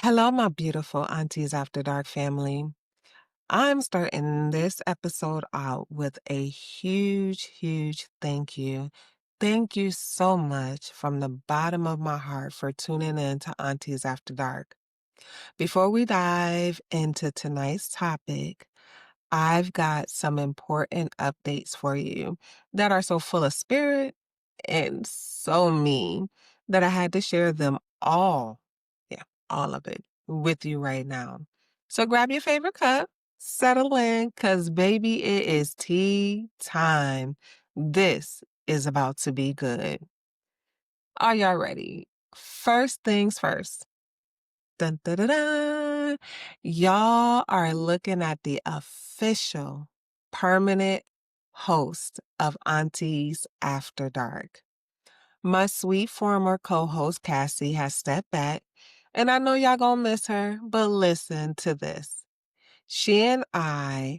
Hello, my beautiful Aunties After Dark family. I'm starting this episode out with a huge, huge thank you. Thank you so much from the bottom of my heart for tuning in to Aunties After Dark. Before we dive into tonight's topic, I've got some important updates for you that are so full of spirit and so mean that I had to share them all, yeah, all of it with you right now. So grab your favorite cup, settle in, because baby, it is tea time. This is about to be good. Are y'all ready? First things first. Dun, dun, dun, dun. Y'all are looking at the official permanent host of Aunties After Dark. My sweet former co-host Cassie has stepped back, and I know y'all gonna miss her, but listen to this. She and I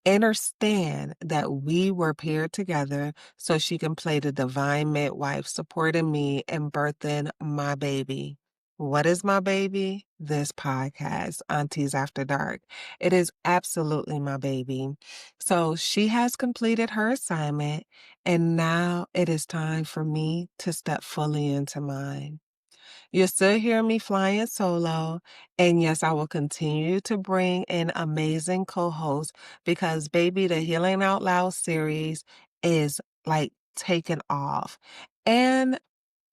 understand that we were paired together so she can play the divine midwife, supporting me and birthing my baby. What is my baby? This podcast, Aunties After Dark. It is absolutely my baby. So she has completed her assignment, and now it is time for me to step fully into mine. You'll still hear me flying solo. And yes, I will continue to bring in amazing co-hosts because, baby, the Healing Out Loud series is like taking off. And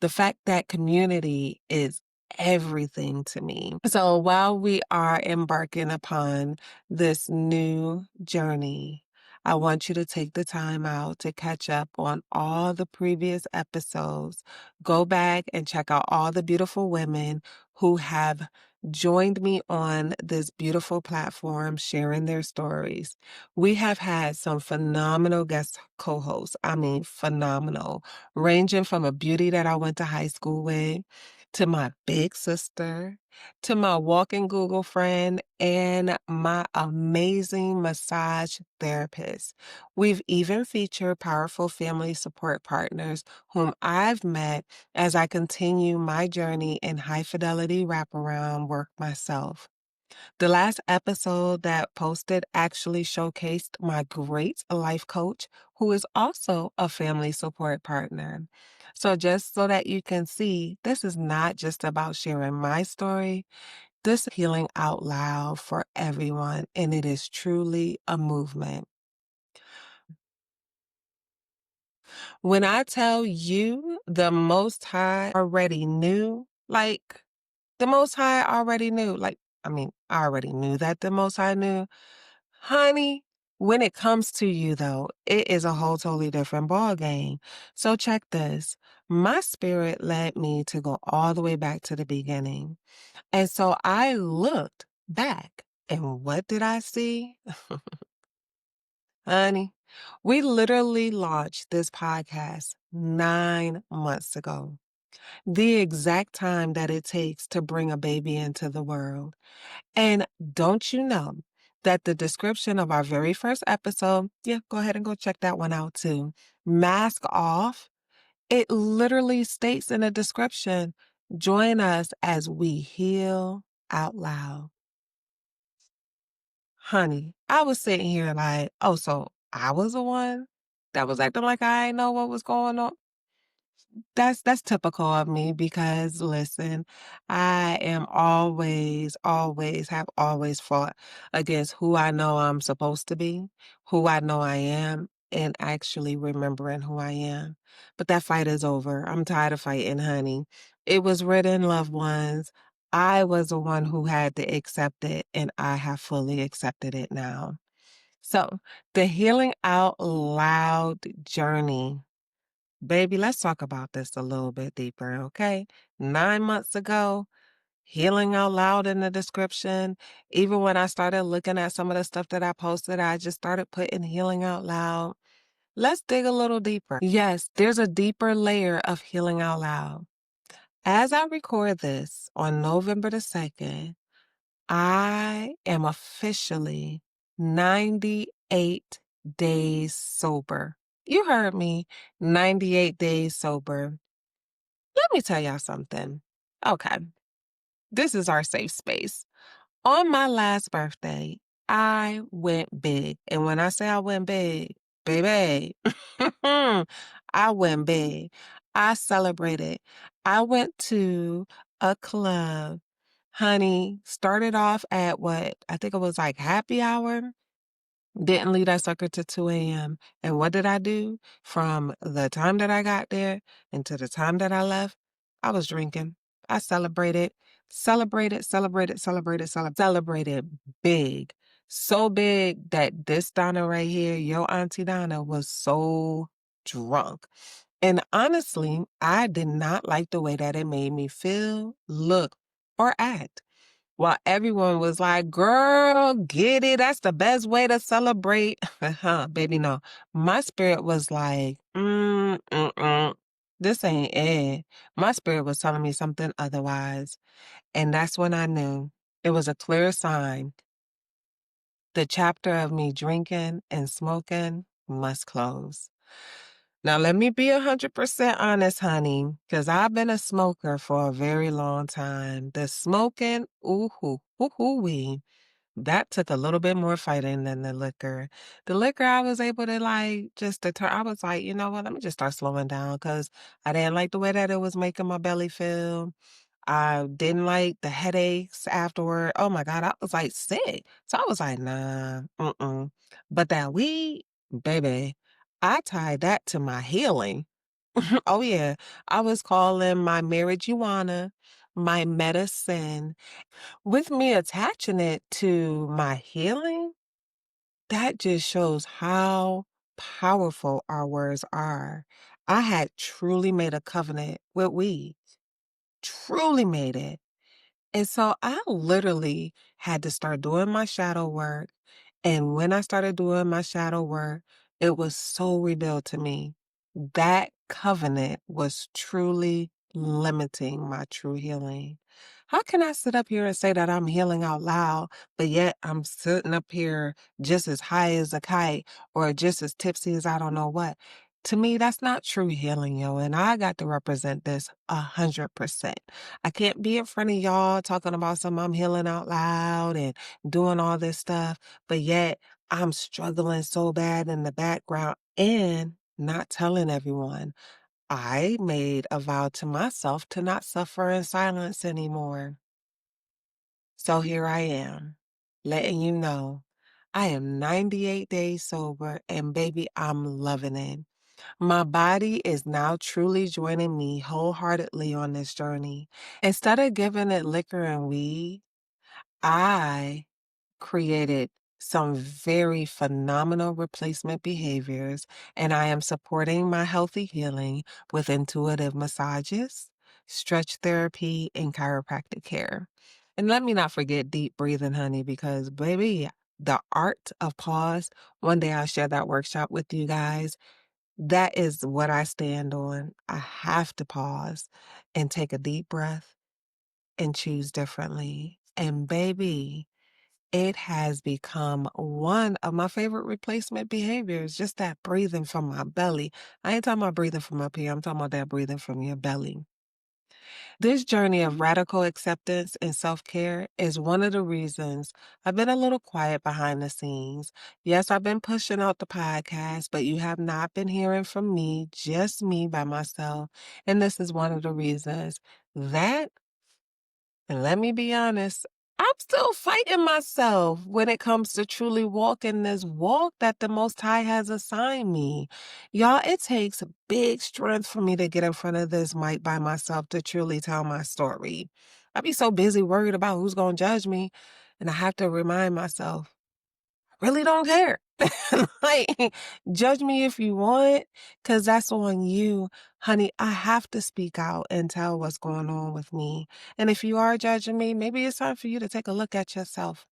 the fact that community is everything to me. So while we are embarking upon this new journey, I want you to take the time out to catch up on all the previous episodes. Go back and check out all the beautiful women who have joined me on this beautiful platform sharing their stories. We have had some phenomenal guest co-hosts. I mean, phenomenal, ranging from a beauty that I went to high school with, to my big sister, to my walking Google friend, and my amazing massage therapist. We've even featured powerful family support partners whom I've met as I continue my journey in high fidelity wraparound work myself. The last episode that posted actually showcased my great life coach, who is also a family support partner. So, just so that you can see, this is not just about sharing my story, this is healing out loud for everyone, and it is truly a movement. When I tell you the Most High already knew, like, the Most High already knew, like, I mean, I already knew that the Most High knew. Honey, when it comes to you though, it is a whole totally different ball game. So check this. My spirit led me to go all the way back to the beginning. And so I looked back and what did I see? Honey, we literally launched this podcast 9 months ago, the exact time that it takes to bring a baby into the world. And don't you know that the description of our very first episode, yeah, go ahead and go check that one out too. Mask off. It literally states in the description, join us as we heal out loud. Honey, I was sitting here like, oh, so I was the one that was acting like I didn't know what was going on. That's typical of me because listen, I am have always fought against who I know I'm supposed to be, who I know I am, and actually remembering who I am. But that fight is over. I'm tired of fighting, honey. It was written, loved ones. I was the one who had to accept it, and I have fully accepted it now. So, the healing out loud journey. Baby, let's talk about this a little bit deeper, okay? 9 months ago, healing out loud in the description. Even when I started looking at some of the stuff that I posted, I just started putting healing out loud. Let's dig a little deeper. Yes, there's a deeper layer of healing out loud. As I record this on November the 2nd, I am officially 98 days sober. You heard me, 98 days sober. Let me tell y'all something. Okay. This is our safe space. On my last birthday, I went big. And when I say I went big, baby, I went big. I celebrated. I went to a club, honey, started off at what? I think it was like happy hour. Didn't leave that sucker till 2 a.m. And what did I do? From the time that I got there until the time that I left, I was drinking. I celebrated big. So big that this Donna right here, your Auntie Donna, was so drunk. And honestly, I did not like the way that it made me feel, look, or act. While everyone was like, girl, get it. That's the best way to celebrate. Baby, no. My spirit was like, this ain't it. My spirit was telling me something otherwise. And that's when I knew it was a clear sign. The chapter of me drinking and smoking must close. Now, let me be 100% honest, honey, because I've been a smoker for a very long time. The smoking, wee. That took a little bit more fighting than the liquor. The liquor, I was able to like just deter. I was like, you know what? Let me just start slowing down because I didn't like the way that it was making my belly feel. I didn't like the headaches afterward. Oh my God, I was like sick. So I was like, nah, mm-mm. But that weed, baby, I tied that to my healing. Oh yeah, I was calling my marijuana my medicine. With me attaching it to my healing, that just shows how powerful our words are. I had truly made a covenant with weed, truly made it. And so I literally had to start doing my shadow work. And when I started doing my shadow work, it was so revealed to me. That covenant was truly limiting my true healing. How can I sit up here and say that I'm healing out loud, but yet I'm sitting up here just as high as a kite or just as tipsy as I don't know what? To me, that's not true healing, yo. And I got to represent this 100%. I can't be in front of y'all talking about some I'm healing out loud and doing all this stuff, but yet I'm struggling so bad in the background and not telling everyone. I made a vow to myself to not suffer in silence anymore. So here I am, letting you know I am 98 days sober and baby, I'm loving it. My body is now truly joining me wholeheartedly on this journey. Instead of giving it liquor and weed, I created some very phenomenal replacement behaviors, and I am supporting my healthy healing with intuitive massages, stretch therapy, and chiropractic care. And let me not forget deep breathing, honey, because baby, the art of pause, one day I'll share that workshop with you guys. That is what I stand on. I have to pause and take a deep breath and choose differently. And baby, it has become one of my favorite replacement behaviors, just that breathing from my belly. I ain't talking about breathing from up here, I'm talking about that breathing from your belly. This journey of radical acceptance and self care is one of the reasons I've been a little quiet behind the scenes. Yes, I've been pushing out the podcast, but you have not been hearing from me, just me by myself. And this is one of the reasons. That and let me be honest, I'm still fighting myself when it comes to truly walking this walk that the Most High has assigned me. Y'all, it takes big strength for me to get in front of this mic by myself to truly tell my story. I be so busy worried about who's going to judge me, and I have to remind myself really don't care. Like, judge me if you want, because that's on you. Honey, I have to speak out and tell what's going on with me. And if you are judging me, maybe it's time for you to take a look at yourself.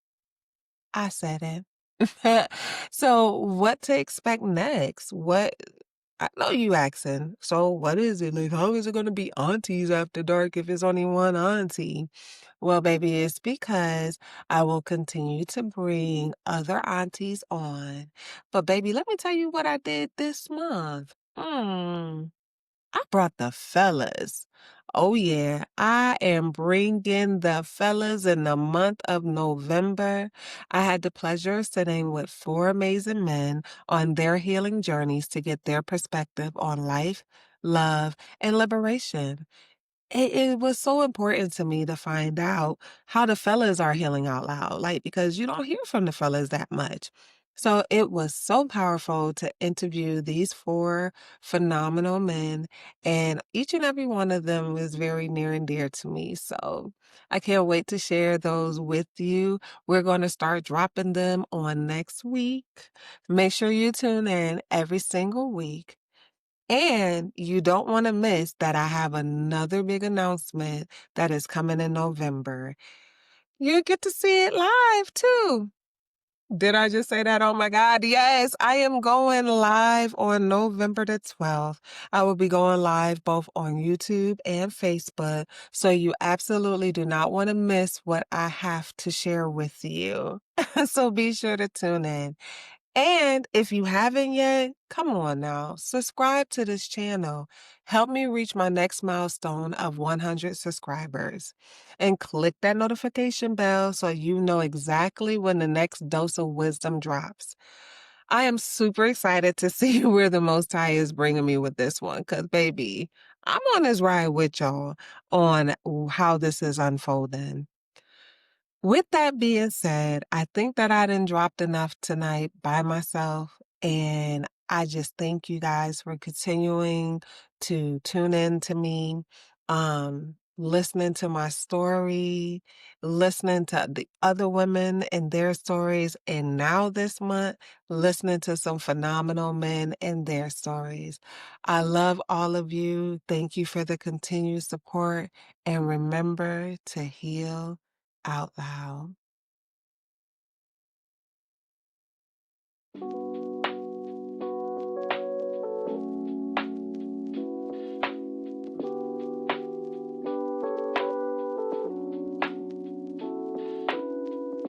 I said it. So, what to expect next? What I know you asking. So, what is it? Like, how is it going to be aunties after dark if it's only one auntie? Well, baby, it's because I will continue to bring other aunties on. But, baby, let me tell you what I did this month. I brought the fellas. Oh, yeah, I am bringing the fellas in the month of November. I had the pleasure of sitting with four amazing men on their healing journeys to get their perspective on life, love, and liberation. It was so important to me to find out how the fellas are healing out loud, like, because you don't hear from the fellas that much. So it was so powerful to interview these four phenomenal men, and each and every one of them was very near and dear to me. So I can't wait to share those with you. We're going to start dropping them on next week. Make sure you tune in every single week. And you don't want to miss that I have another big announcement that is coming in November. You get to see it live too. Did I just say that? Oh my God. Yes, I am going live on November the 12th. I will be going live both on YouTube and Facebook. So you absolutely do not want to miss what I have to share with you. So be sure to tune in. And if you haven't yet, come on now, subscribe to this channel. Help me reach my next milestone of 100 subscribers. And click that notification bell so you know exactly when the next dose of wisdom drops. I am super excited to see where the Most High is bringing me with this one, because, baby, I'm on this ride with y'all on how this is unfolding. With that being said, I think that I done dropped enough tonight by myself, and I just thank you guys for continuing to tune in to me, listening to my story, listening to the other women and their stories, and now this month, listening to some phenomenal men and their stories. I love all of you. Thank you for the continued support, and remember to heal out loud.